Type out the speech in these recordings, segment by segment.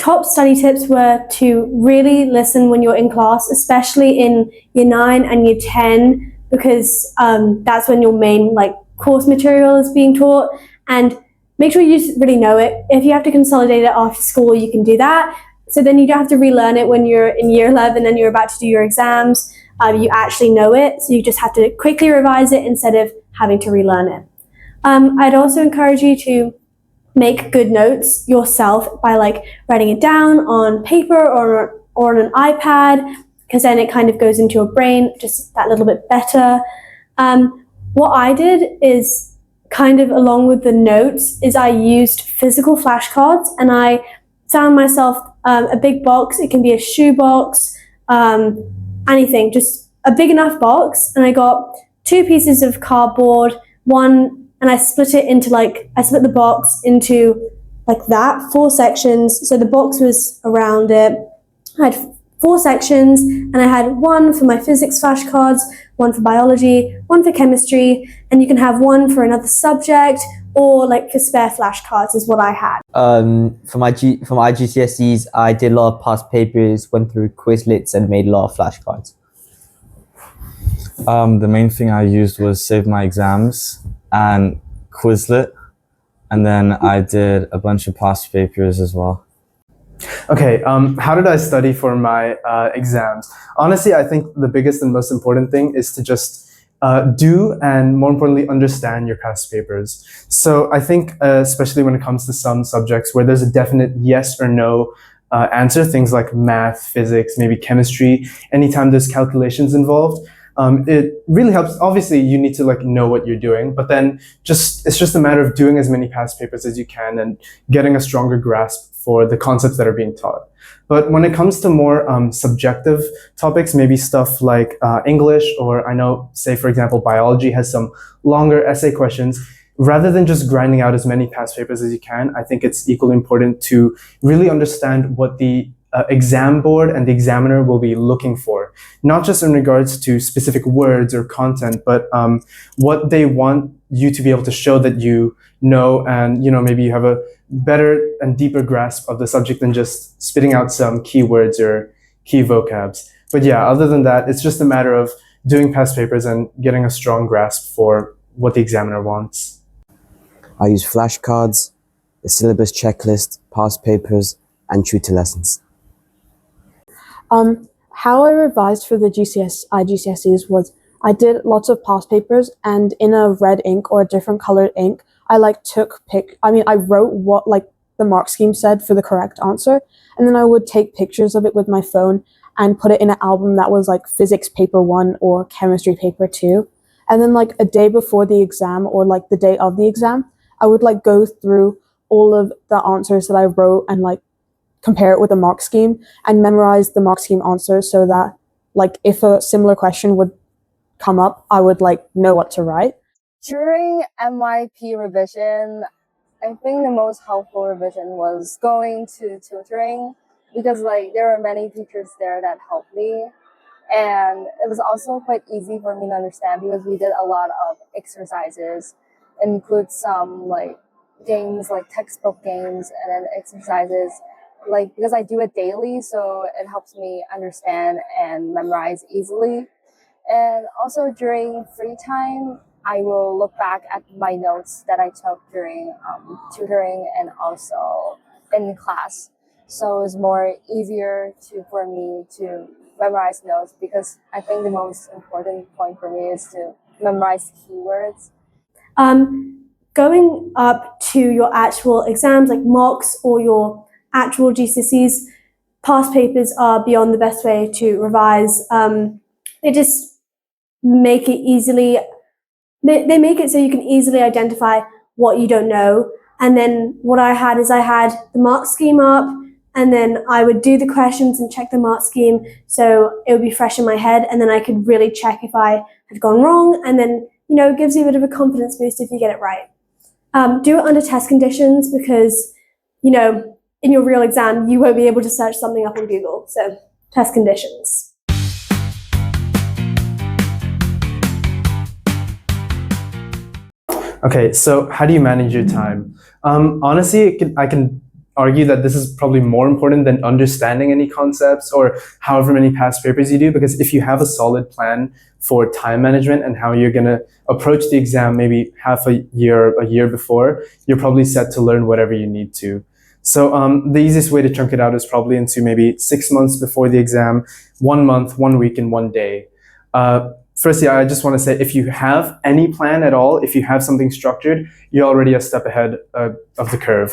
top study tips were to really listen when you're in class, especially in year 9 and year 10, because that's when your main course material is being taught, and make sure you really know it. If you have to consolidate it after school, you can do that. So then you don't have to relearn it when you're in year 11 and you're about to do your exams. You actually know it, so you just have to quickly revise it instead of having to relearn it. I'd also encourage you to make good notes yourself by writing it down on paper or on an iPad, because then it kind of goes into your brain just that little bit better. What I did is kind of along with the notes is I used physical flashcards, and I found myself a big box. It can be a shoe box, anything, just a big enough box, and I got 2 pieces of cardboard, and I split it into I split the box into that, 4 sections. So the box was around it. I had 4 sections, and I had 1 for my physics flashcards, 1 for biology, 1 for chemistry, and you can have 1 for another subject, or for spare flashcards is what I had. For my IGCSEs, I did a lot of past papers, went through Quizlets, and made a lot of flashcards. The main thing I used was Save My Exams and Quizlet, and then I did a bunch of past papers as well. Okay, how did I study for my exams? Honestly, I think the biggest and most important thing is to just do, and more importantly, understand your past papers. So I think especially when it comes to some subjects where there's a definite yes or no answer, things like math, physics, maybe chemistry, anytime there's calculations involved, it really helps. Obviously, you need to know what you're doing, but then it's just a matter of doing as many past papers as you can and getting a stronger grasp for the concepts that are being taught. But when it comes to more subjective topics, maybe stuff like English, or I know, say for example, biology has some longer essay questions, rather than just grinding out as many past papers as you can, I think it's equally important to really understand what the exam board and the examiner will be looking for, not just in regards to specific words or content, but what they want you to be able to show that you know, and maybe you have a better and deeper grasp of the subject than just spitting out some keywords or key vocabs. But yeah, other than that, it's just a matter of doing past papers and getting a strong grasp for what the examiner wants. I use flashcards, the syllabus checklist, past papers, and tutor lessons. How I revised for the IGCSEs was I did lots of past papers, and in a red ink or a different colored ink, I I wrote what the mark scheme said for the correct answer, and then I would take pictures of it with my phone and put it in an album that was physics paper 1 or chemistry paper 2. And then a day before the exam or the day of the exam, I would go through all of the answers that I wrote and compare it with the mark scheme and memorize the mark scheme answers, so that if a similar question would come up, I would know what to write. During MYP revision, I think the most helpful revision was going to tutoring, because there were many teachers there that helped me, and it was also quite easy for me to understand because we did a lot of exercises, include some games, textbook games, and then exercises, because I do it daily, so it helps me understand and memorize easily. And also during free time, I will look back at my notes that I took during tutoring and also in class. So it's more easier for me to memorize notes, because I think the most important point for me is to memorize keywords. Going up to your actual exams, like mocks or your actual GCSEs, past papers are beyond the best way to revise. They just make it easily. They make it so you can easily identify what you don't know. And then what I had is I had the mark scheme up, and then I would do the questions and check the mark scheme so it would be fresh in my head, and then I could really check if I had gone wrong, and then, it gives you a bit of a confidence boost if you get it right. Do it under test conditions, because, in your real exam, you won't be able to search something up on Google. So test conditions. Okay, so how do you manage your time? Honestly, I can argue that this is probably more important than understanding any concepts or however many past papers you do, because if you have a solid plan for time management and how you're going to approach the exam maybe half a year before, you're probably set to learn whatever you need to. So the easiest way to chunk it out is probably into maybe 6 months before the exam, 1 month, 1 week, and 1 day. Firstly, I just want to say, if you have any plan at all, if you have something structured, you're already a step ahead of the curve.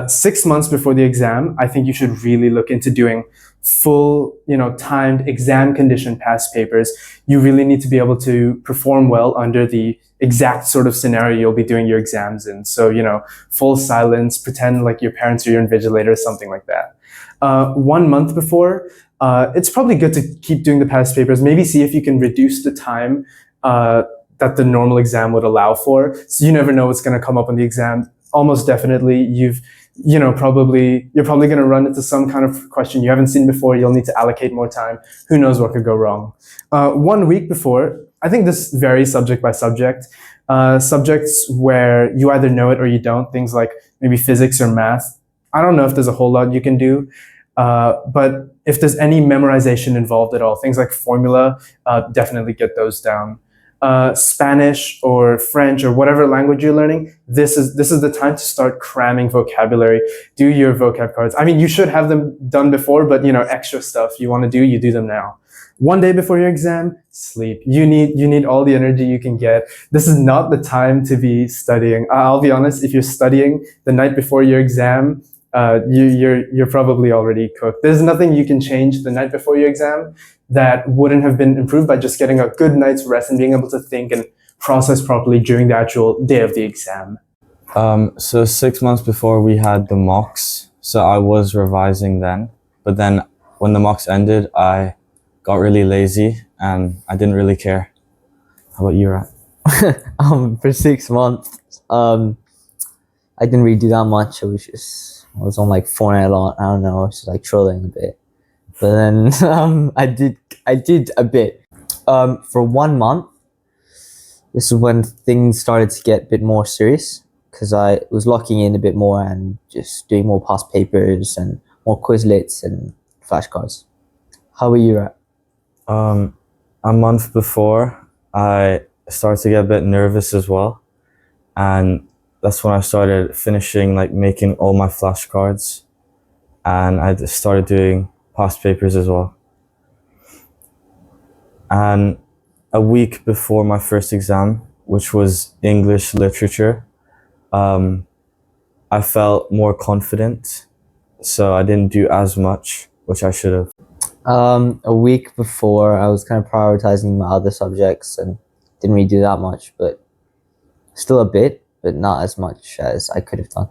6 months before the exam, I think you should really look into doing full, timed exam condition past papers. You really need to be able to perform well under the exact sort of scenario you'll be doing your exams in. So, full silence, pretend like your parents are your invigilator, something like that. 1 month before, it's probably good to keep doing the past papers. Maybe see if you can reduce the time that the normal exam would allow for. So you never know what's going to come up on the exam. Almost definitely, you're probably going to run into some kind of question you haven't seen before. You'll need to allocate more time. Who knows what could go wrong? 1 week before, I think this varies subject by subject. Subjects where you either know it or you don't, things like maybe physics or math, I don't know if there's a whole lot you can do. But if there's any memorization involved at all, things like formula, definitely get those down. Spanish or French or whatever language you're learning, this is the time to start cramming vocabulary. Do your vocab cards. I mean, you should have them done before, but extra stuff you want to do, you do them now. 1 day before your exam, sleep. You need all the energy you can get. This is not the time to be studying. I'll be honest, if you're studying the night before your exam, you're probably already cooked. There's nothing you can change the night before your exam that wouldn't have been improved by just getting a good night's rest and being able to think and process properly during the actual day of the exam. So 6 months before we had the mocks, so I was revising then, but then when the mocks ended, I got really lazy and I didn't really care. How about you, Rat? For 6 months, I didn't really do that much. I was on like Fortnite a lot. I don't know. I was just like trolling a bit. But then I did a bit. For 1 month, this is when things started to get a bit more serious, because I was locking in a bit more and just doing more past papers and more Quizlets and flashcards. How about you, Rat? A month before, I started to get a bit nervous as well, and that's when I started finishing, like making all my flashcards, and I started doing past papers as well. And a week before my first exam, which was English literature, I felt more confident, so I didn't do as much, which I should have. A week before, I was kind of prioritizing my other subjects and didn't really do that much, but still a bit, but not as much as I could have done.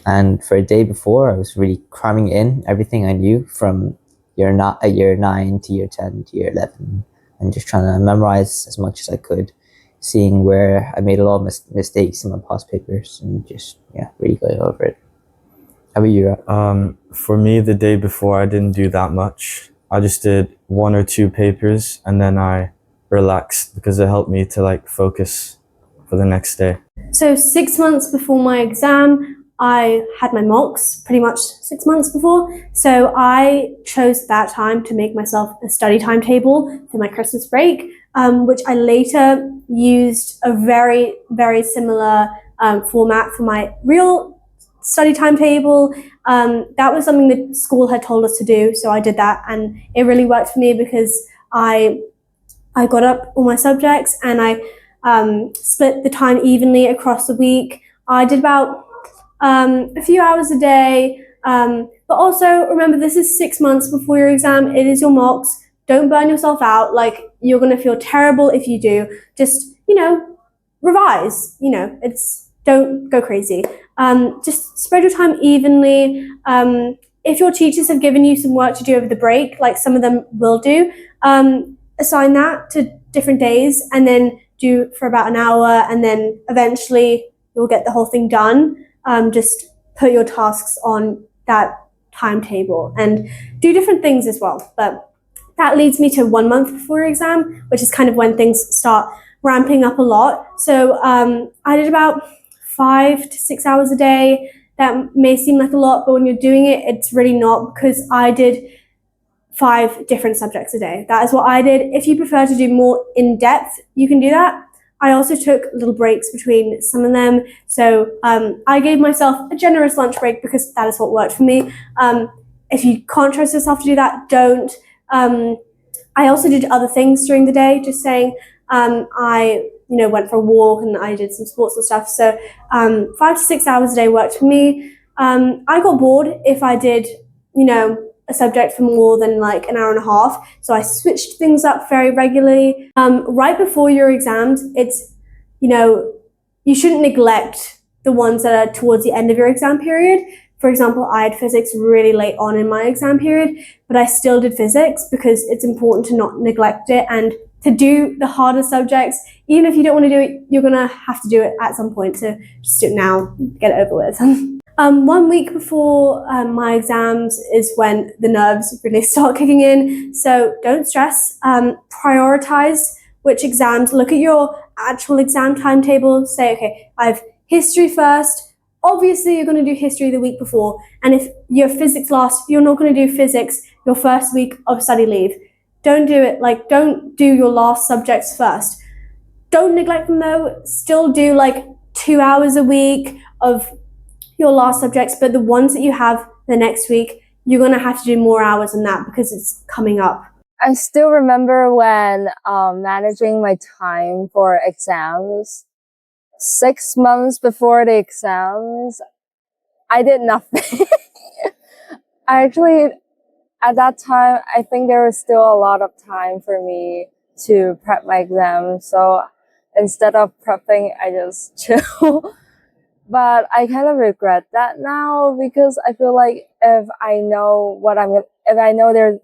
And for a day before, I was really cramming in everything I knew from year 9 to year 10 to year 11, and just trying to memorize as much as I could, seeing where I made a lot of mistakes in my past papers, and just really going over it. How about you? For me, the day before, I didn't do that much. I just did 1 or 2 papers, and then I relaxed because it helped me to like focus for the next day. So 6 months before my exam, I had my mocks pretty much 6 months before. So I chose that time to make myself a study timetable for my Christmas break, which I later used a very, very similar format for my real study timetable. That was something that school had told us to do, so I did that, and it really worked for me because I got up all my subjects and I split the time evenly across the week. I did about a few hours a day, but also remember, this is 6 months before your exam. It is your mocks. Don't burn yourself out. Like, you're going to feel terrible if you do. Just, revise. Don't go crazy. Just spread your time evenly. If your teachers have given you some work to do over the break, like some of them will do, assign that to different days and then do for about an hour, and then eventually you'll get the whole thing done. Just put your tasks on that timetable and do different things as well. But that leads me to 1 month before your exam, which is kind of when things start ramping up a lot. So I did about 5 to 6 hours a day, that may seem like a lot, but when you're doing it, it's really not, because I did 5 different subjects a day. That is what I did. If you prefer to do more in depth, you can do that. I also took little breaks between some of them. So I gave myself a generous lunch break because that is what worked for me. If you can't trust yourself to do that, don't. I also did other things during the day, just saying I went for a walk and I did some sports and stuff. So 5 to 6 hours a day worked for me. I got bored if I did, a subject for more than like an hour and a half. So I switched things up very regularly. Right before your exams, it's, you shouldn't neglect the ones that are towards the end of your exam period. For example, I had physics really late on in my exam period, but I still did physics because it's important to not neglect it and to do the harder subjects. Even if you don't want to do it, you're going to have to do it at some point, so just do it now, get it over with. 1 week before my exams is when the nerves really start kicking in, so don't stress. Prioritize which exams. Look at your actual exam timetable. Say, okay, I have history first. Obviously, you're going to do history the week before, and if your physics last, you're not going to do physics your first week of study leave. Don't do it. Don't do your last subjects first. Don't neglect them though. Still do 2 hours a week of your last subjects, but the ones that you have the next week, you're going to have to do more hours than that because it's coming up. I still remember when managing my time for exams. 6 months before the exams, I did nothing. At that time, I think there was still a lot of time for me to prep my exams. So instead of prepping, I just chill. But I kind of regret that now because I feel like if I know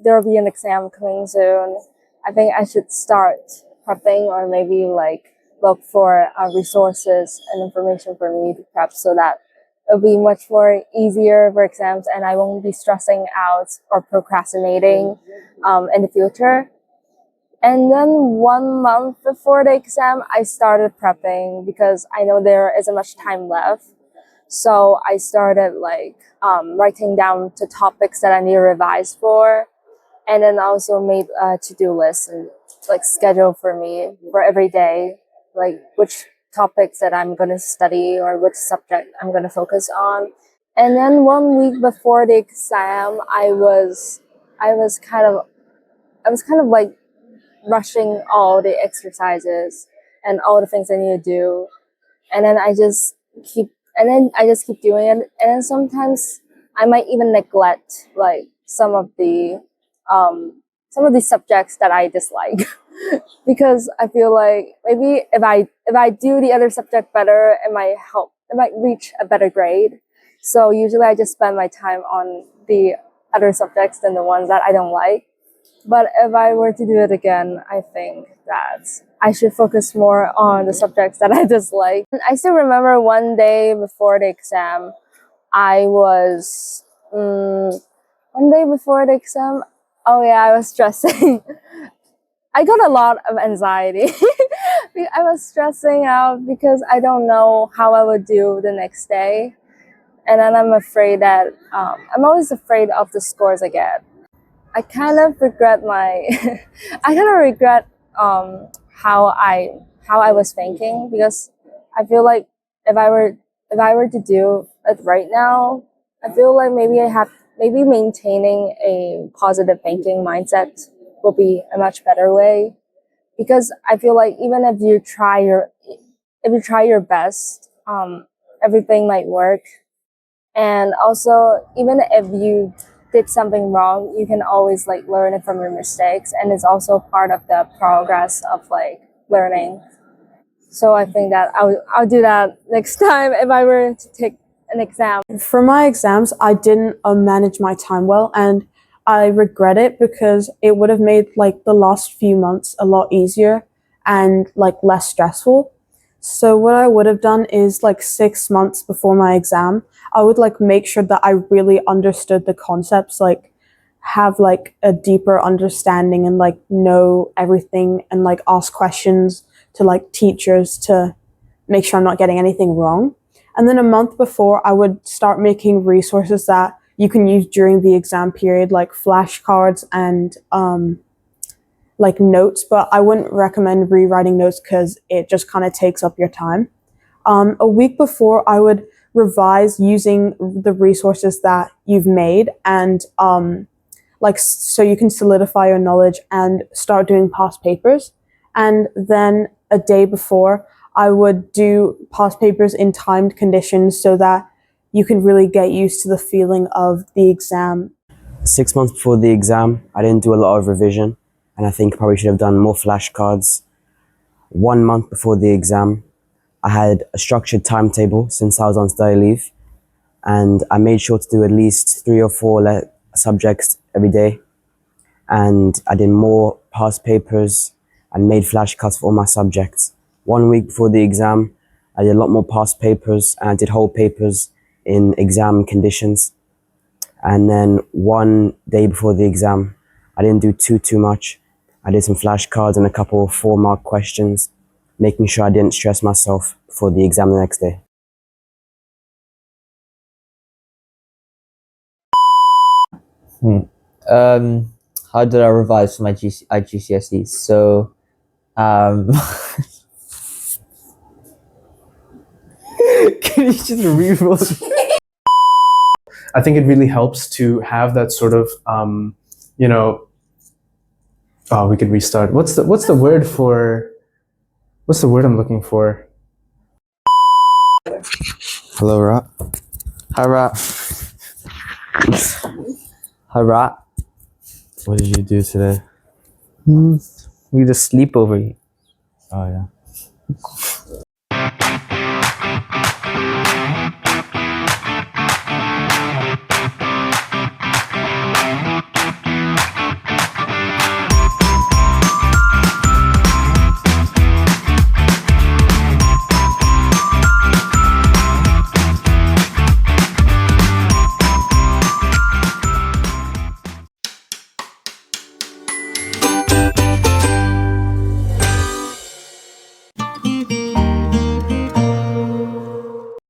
there'll be an exam coming soon, I think I should start prepping or maybe look for resources and information for me to prep so that it'll be much more easier for exams and I won't be stressing out or procrastinating in the future. And then 1 month before the exam, I started prepping because I know there isn't much time left. So I started writing down the topics that I need to revise for, and then also made a to-do list and schedule for me for every day, which topics that I'm going to study or which subject I'm going to focus on. And then 1 week before the exam, I was kind of rushing all the exercises and all the things I need to do, and then I just keep doing it, and then sometimes I might even neglect some of the subjects that I dislike because I feel like maybe if I do the other subject better, it might reach a better grade. So usually I just spend my time on the other subjects than the ones that I don't like. But if I were to do it again, I think that I should focus more on the subjects that I dislike. I still remember one day before the exam, I was stressing. I got a lot of anxiety. I was stressing out because I don't know how I would do the next day. And then I'm afraid that, I'm always afraid of the scores I get. I kind of regret how I was thinking because I feel like if I were to do it right now, I feel like maybe maintaining a positive thinking mindset will be a much better way, because I feel like even if you try your best, everything might work. And also, even if you did something wrong, you can always learn it from your mistakes, and it's also part of the progress of learning. So I think that I'll do that next time if I were to take an exam. For my exams, I didn't manage my time well, and I regret it because it would have made the last few months a lot easier and less stressful. So what I would have done is 6 months before my exam, I would make sure that I really understood the concepts, have a deeper understanding and know everything, and ask questions to teachers to make sure I'm not getting anything wrong. And then a month before, I would start making resources that you can use during the exam period, like flashcards and like notes. But I wouldn't recommend rewriting notes because it just kind of takes up your time. A week before, I would revise using the resources that you've made and so you can solidify your knowledge and start doing past papers. And then a day before, I would do past papers in timed conditions so that you can really get used to the feeling of the exam. 6 months before the exam, I didn't do a lot of revision, and I think I probably should have done more flashcards. 1 month before the exam, I had a structured timetable since I was on study leave, and I made sure to do at least 3 or 4 subjects every day. And I did more past papers and made flashcards for all my subjects. 1 week before the exam, I did a lot more past papers and I did whole papers in exam conditions. And then 1 day before the exam, I didn't do too much. I did some flashcards and a couple of 4-mark questions, making sure I didn't stress myself before the exam the next day. How did I revise for my IGCSEs? So, can you just re-roll? I think it really helps to have that sort of, oh, we could restart. What's the word I'm looking for? Hello, Rat. Hi, Rat. Hi, Rat. What did you do today? We just sleep over here. Oh, yeah.